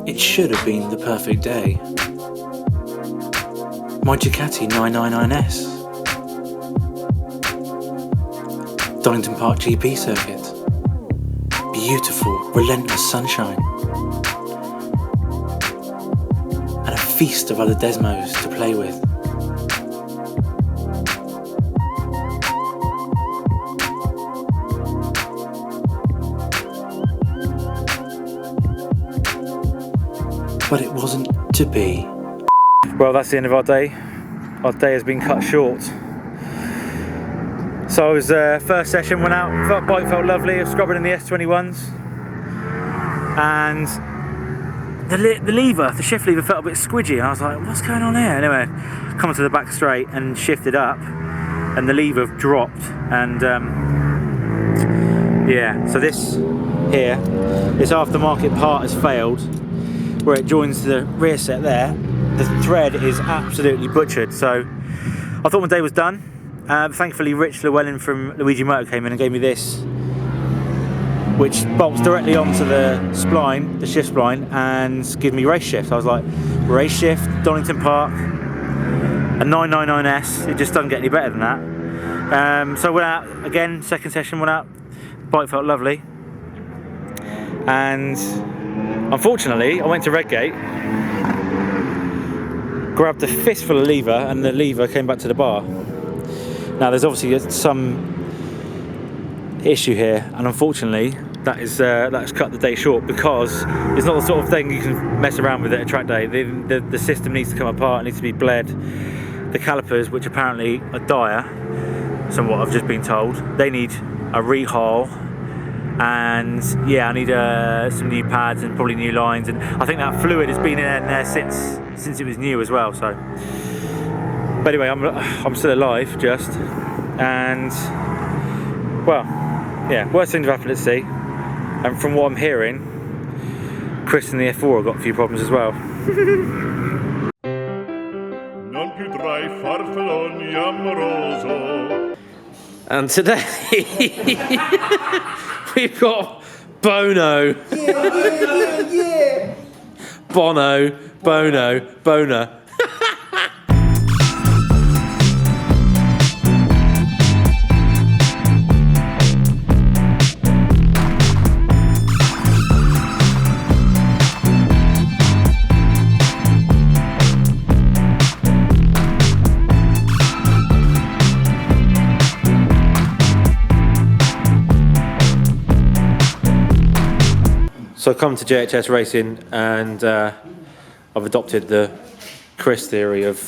It should have been the perfect day. My Ducati 999S. Donington Park GP circuit. Beautiful, relentless sunshine. And a feast of other Desmos to play with. But it wasn't to be. Well, that's the end of our day. Our day has been cut short. So I was first session, went out, bike felt lovely, I was scrubbing in the S21s. And the lever, the shift lever felt a bit squidgy, and I was like, what's going on here? Anyway, come to the back straight and shifted up, and the lever dropped. And yeah, so this here, this aftermarket part has failed. Where it joins the rear set there, the thread is absolutely butchered. So I thought my day was done. Thankfully Rich Llewellyn from Luigi Motor came in and gave me this, which bolts directly onto the spline, the shift spline, and gives me race shift. I was like, race shift, Donington Park, a 999S, it just doesn't get any better than that. So I went out again, second session, went out, bike felt lovely. And unfortunately, I went to Redgate, grabbed a fistful of lever, and the lever came back to the bar. Now, there's obviously some issue here, and unfortunately, that's cut the day short, because it's not the sort of thing you can mess around with at a track day. The system needs to come apart, it needs to be bled. The calipers, which apparently are dire, from what I've just been told, they need a rehaul. And yeah, I need some new pads and probably new lines, and I think that fluid has been in there since it was new as well. So, but anyway, I'm still alive, just, and well, yeah, worst things have happened at sea. And from what I'm hearing, Chris and the F4 have got a few problems as well. And today we've got Bono. Yeah. Bono, Boner. So I've come to JHS Racing, and I've adopted the Chris theory of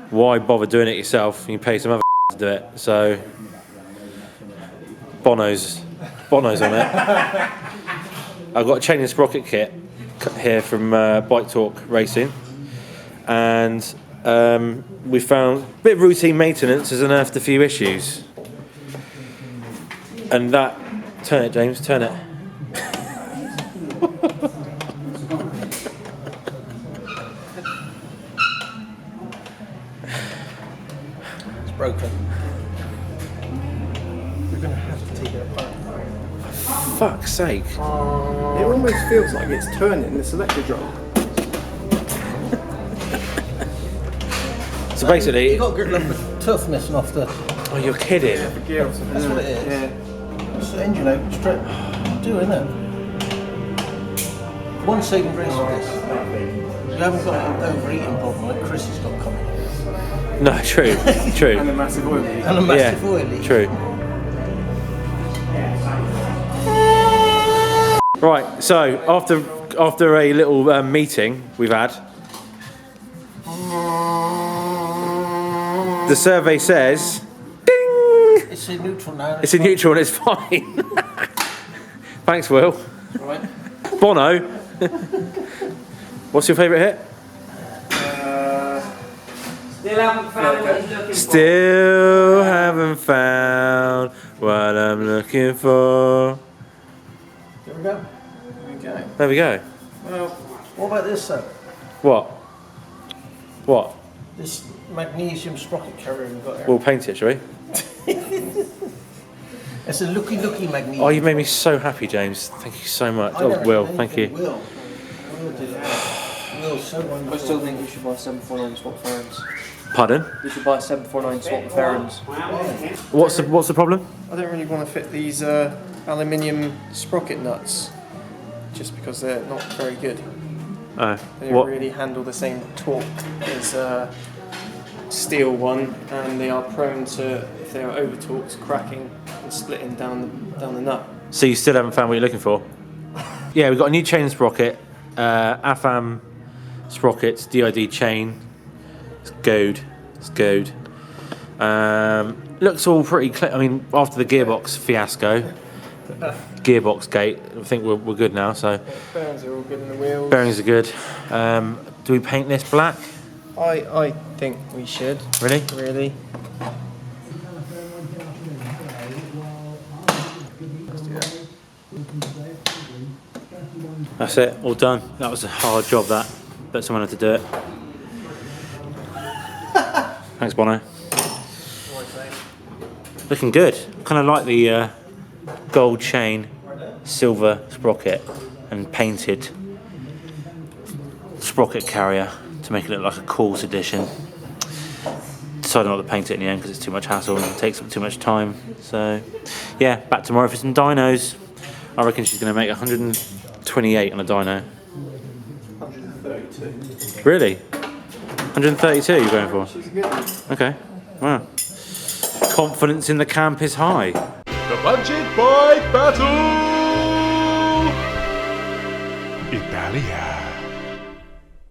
why bother doing it yourself? You can pay some other to do it. So Bono's on it. I've got a chain and sprocket kit here from Bike Talk Racing, and we found a bit of routine maintenance has unearthed a few issues. And that, turn it, James, turn it. Broken. We're going to have to take it apart. For fuck's sake. It almost feels like it's turning the selector drum. So basically, you got good enough tough missing off the. Oh, you're kidding. Yeah, the gear or something. That's what it is. Yeah. It's the engine out straight. Do, isn't it? One saving grace of this. You haven't got an overeating problem like Chris has got coming. No, true. And a massive oil leak. And a massive oil leak. True. Right, so after a little meeting we've had, the survey says, ding! It's in neutral now. It's in neutral and it's fine. Thanks, Will. Right. Bono, what's your favourite hit? Still haven't found what I'm looking for. There we go. Okay. There we go. Well, What about this though? What? This magnesium sprocket carrier we've got here. We'll paint it, shall we? It's a looky magnesium. Oh, you made me so happy, James. Thank you so much. I don't Oh, Will, think thank anything you. Will did it. Will's so wonderful. I still think you should buy 749 swap fairings. Pardon? You should buy 749 swap fairings. What's the problem? I don't really want to fit these aluminium sprocket nuts, just because they're not very good. Oh, They don't really handle the same torque as steel one, and they are prone to, if they are over torqued, cracking and splitting down the nut. So you still haven't found what you're looking for? Yeah, we've got a new chain sprocket, AFAM sprockets, DID chain. It's gold. It's gold. Looks all pretty clear. I mean, after the gearbox fiasco, gearbox gate, I think we're good now. So Bearings are all good in the wheels. bearings are good. Do we paint this black? I think we should. Really? Really. That's it, all done. That was a hard job, that. But someone had to do it. Thanks, Bono. Looking good. Kind of like the gold chain, silver sprocket, and painted sprocket carrier to make it look like a Course edition. Decided not to paint it in the end because it's too much hassle and it takes up too much time. So, yeah, back tomorrow for some dynos. I reckon she's going to make 128 on a dyno. 132. Really? 132 you're going for? She's a good one. Okay, wow. Confidence in the camp is high. The Budget Bike Battle!